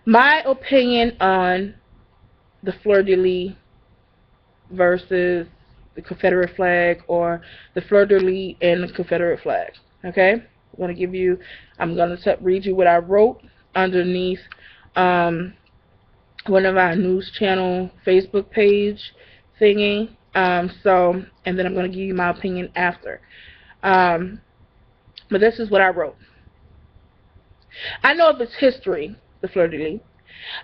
My opinion on the fleur de lis versus the Confederate flag, or the fleur de lis and the Confederate flag. Okay, I'm going to read you what I wrote underneath um, one of our news channel Facebook page thingy. And then I'm going to give you my opinion after. Um, but this is what I wrote. I know of its history, the fleur de lis.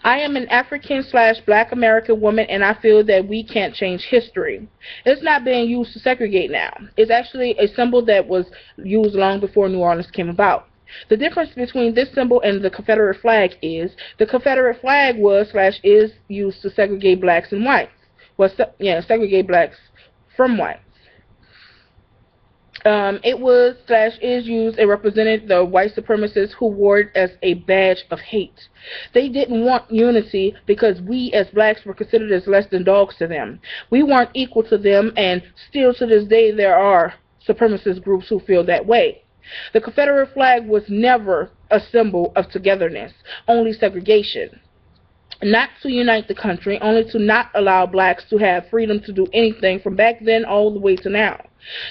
I am an African/Black American woman, and I feel that we can't change history. It's not being used to segregate now. It's actually a symbol that was used long before New Orleans came about. The difference between this symbol and the Confederate flag is the Confederate flag was/is used to segregate blacks and whites. Segregate blacks from whites. It was/is used and represented the white supremacists who wore it as a badge of hate. They didn't want unity because we as blacks were considered as less than dogs to them. We weren't equal to them, and still to this day there are supremacist groups who feel that way. The Confederate flag was never a symbol of togetherness, only segregation. Not to unite the country, only to not allow blacks to have freedom to do anything from back then all the way to now.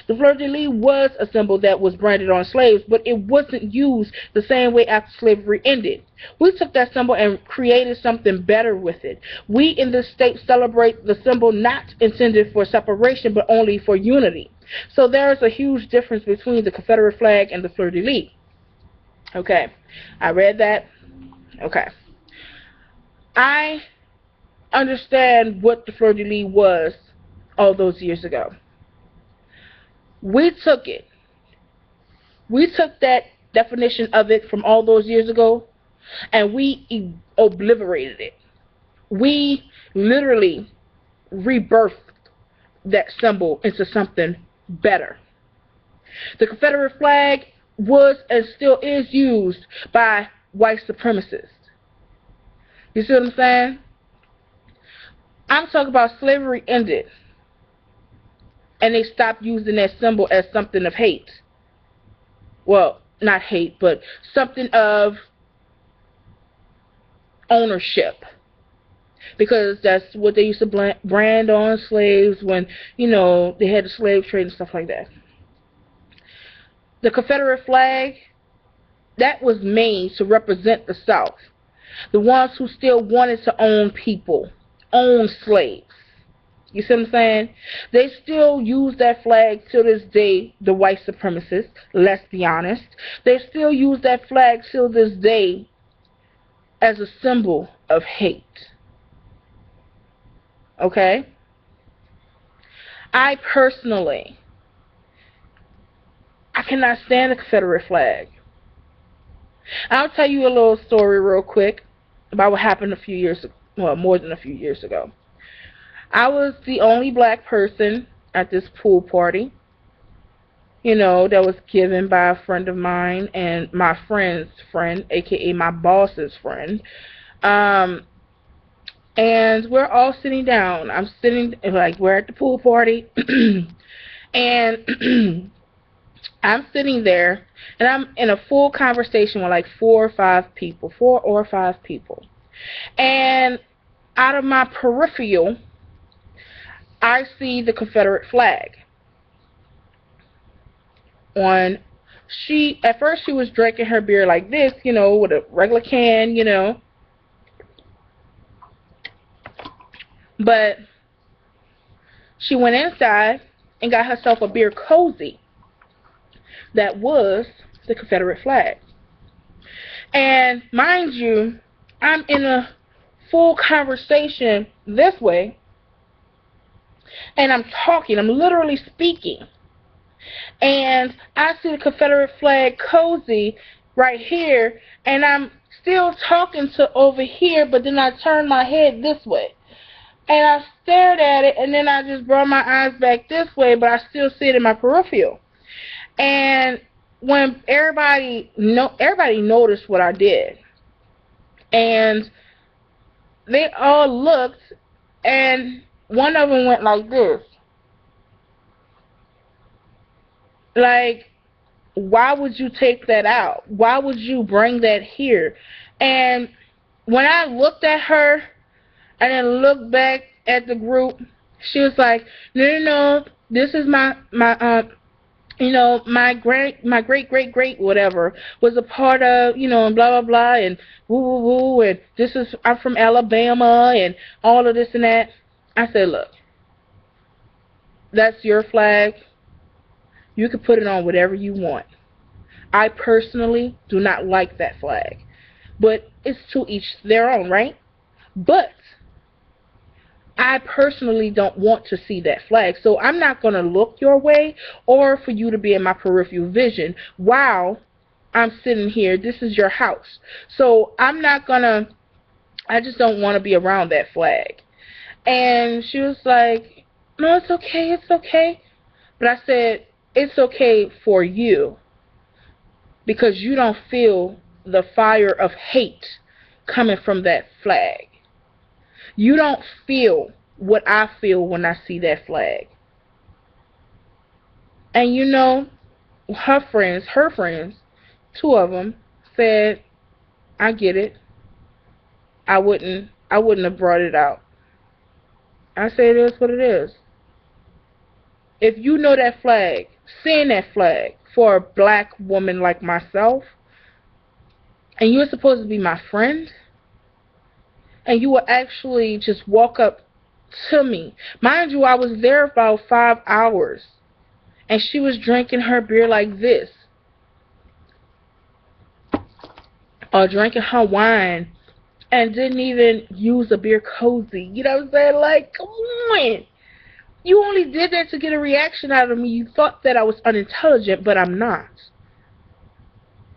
The fleur de lis was a symbol that was branded on slaves, but it wasn't used the same way after slavery ended. We took that symbol and created something better with it. We in this state celebrate the symbol not intended for separation, but only for unity. So there is a huge difference between the Confederate flag and the fleur de lis. Okay, I read that. Okay. I understand what the fleur de lis was all those years ago. We took it. We took that definition of it from all those years ago, and we obliterated it. We literally rebirthed that symbol into something better. The Confederate flag was and still is used by white supremacists. You see what I'm saying? I'm talking about slavery ended, and they stopped using that symbol as something of hate. Well, not hate, but something of ownership. Because that's what they used to brand on slaves when, they had the slave trade and stuff like that. The Confederate flag, that was made to represent the South. The ones who still wanted to own people, own slaves. You see what I'm saying? They still use that flag to this day, the white supremacists, let's be honest. They still use that flag till this day as a symbol of hate. Okay? I personally, I cannot stand the Confederate flag. I'll tell you a little story real quick about what happened a few years ago, well, more than a few years ago. I was the only black person at this pool party, that was given by a friend of mine and my friend's friend, aka my boss's friend. And we're all sitting down. I'm sitting, we're at the pool party, and I'm sitting there, and I'm in a full conversation with 4 or 5 people. And out of my peripheral, I see the Confederate flag. At first she was drinking her beer like this, with a regular can, But she went inside and got herself a beer cozy that was the Confederate flag. And mind you, I'm in a full conversation this way, and I'm talking, I'm literally speaking, and I see the Confederate flag cozy right here, and I'm still talking to over here, but then I turn my head this way, and I stared at it, and then I just brought my eyes back this way, but I still see it in my peripheral. And when everybody noticed what I did, and they all looked, and one of them went like this. Like, why would you take that out? Why would you bring that here? And when I looked at her and then looked back at the group, she was like, no, no, no, this is my you know, my great whatever was a part of, you know, and blah blah blah and woo woo woo, and this is, I'm from Alabama and all of this and that. I said, look, that's your flag. You can put it on whatever you want. I personally do not like that flag, but it's to each their own, right? But I personally don't want to see that flag, so I'm not going to look your way or for you to be in my peripheral vision while I'm sitting here. This is your house, so I'm not going to, I just don't want to be around that flag. And she was like, no, it's okay, it's okay. But I said, it's okay for you because you don't feel the fire of hate coming from that flag. You don't feel what I feel when I see that flag. And you know, her friends, two of them said, I get it. I wouldn't have brought it out. I said, it is what it is. If you know that flag, seeing that flag for a black woman like myself, and you're supposed to be my friend, and you will actually just walk up to me. Mind you, I was there about 5 hours, and she was drinking her beer like this, or drinking her wine, and didn't even use a beer cozy. You know what I'm saying? Like, come on. You only did that to get a reaction out of me. You thought that I was unintelligent, but I'm not.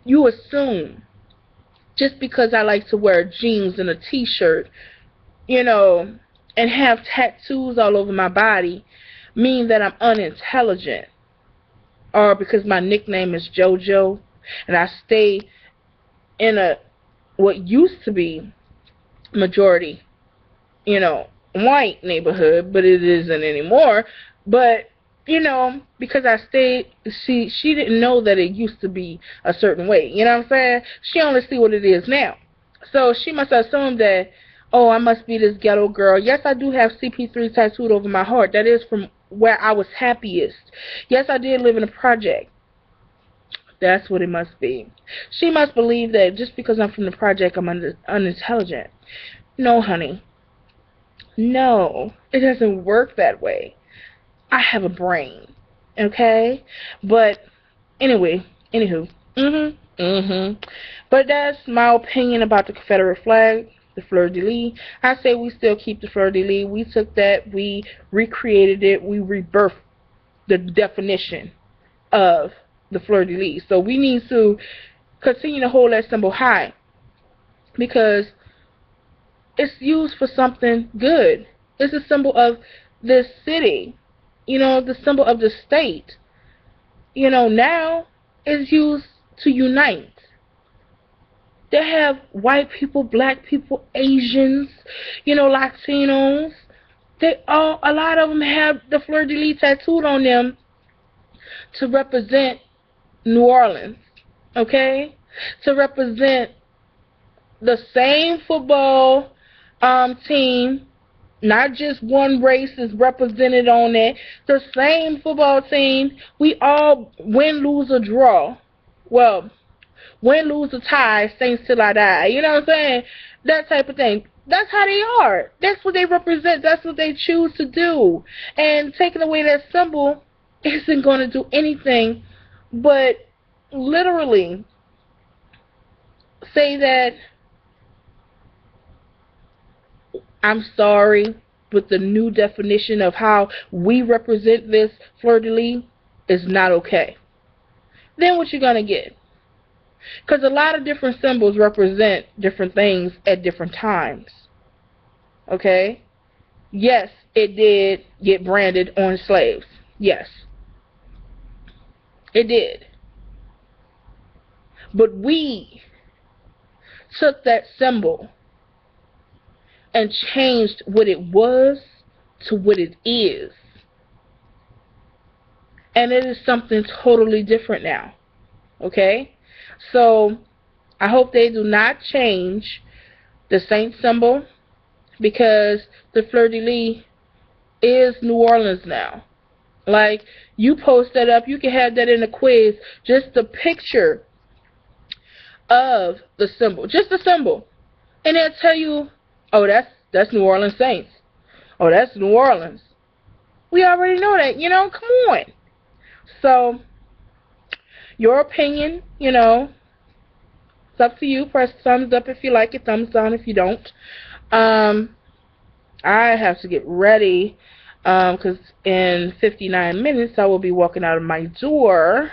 You assume just because I like to wear jeans and a t-shirt, you know, and have tattoos all over my body, mean that I'm unintelligent. Or because my nickname is JoJo, and I stay in a, what used to be majority, you know, white neighborhood, but it isn't anymore. But, you know, because I stayed, she didn't know that it used to be a certain way. You know what I'm saying? She only see what it is now. So she must assume that, oh, I must be this ghetto girl. Yes, I do have CP3 tattooed over my heart. That is from where I was happiest. Yes, I did live in a project. That's what it must be. She must believe that just because I'm from the project, I'm unintelligent. No, honey. No, it doesn't work that way. I have a brain, okay? But anyway, anywho, But that's my opinion about the Confederate flag, the Fleur de Lis. I say we still keep the Fleur de Lis. We took that, we recreated it, we rebirthed the definition of the Fleur de Lis. So we need to continue to hold that symbol high because it's used for something good. It's a symbol of this city, you know, the symbol of the state. You know, now it's used to unite. They have white people, black people, Asians, you know, Latinos. They all, a lot of them have the Fleur de Lis tattooed on them to represent New Orleans, okay? To represent the same football team, not just one race is represented on it. The same football team. We all win, lose, or draw. Well, win, lose, or tie, Saints till I die. You know what I'm saying? That type of thing. That's how they are. That's what they represent. That's what they choose to do. And taking away that symbol isn't going to do anything but literally say that I'm sorry, but the new definition of how we represent this Fleur de Lis is not okay. Then what you're going to get? Because a lot of different symbols represent different things at different times. Okay? Yes, it did get branded on slaves. Yes. It did. But we took that symbol and changed what it was to what it is. And it is something totally different now. Okay? So, I hope they do not change the Saint symbol, because the Fleur de Lis is New Orleans now. Like, you post that up, you can have that in a quiz, just the picture of the symbol, just the symbol, and they'll tell you, oh, that's New Orleans Saints. Oh, that's New Orleans. We already know that, come on. So, your opinion, it's up to you. Press thumbs up if you like it, thumbs down if you don't. I have to get ready, because in 59 minutes I will be walking out of my door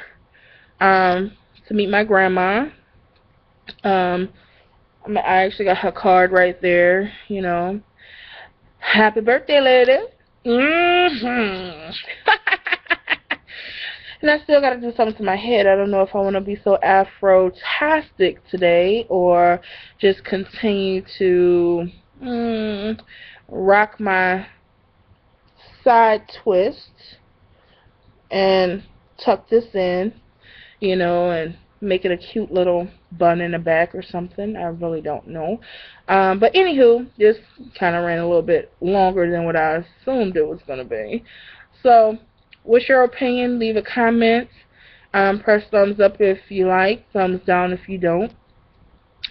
to meet my grandma. I actually got her card right there, Happy birthday, lady. And I still got to do something to my head. I don't know if I want to be so Afro-tastic today or just continue to rock my side twist and tuck this in, and make it a cute little bun in the back or something. I really don't know. But anywho, this kind of ran a little bit longer than what I assumed it was going to be. So, what's your opinion? Leave a comment. Press thumbs up if you like, thumbs down if you don't.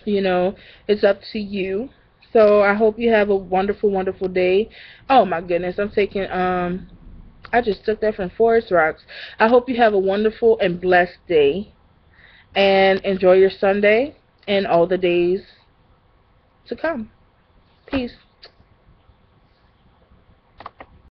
It's up to you. So I hope you have a wonderful, wonderful day. Oh my goodness, I'm taking, I just took that from Forest Rocks. I hope you have a wonderful and blessed day. And enjoy your Sunday and all the days to come. Peace.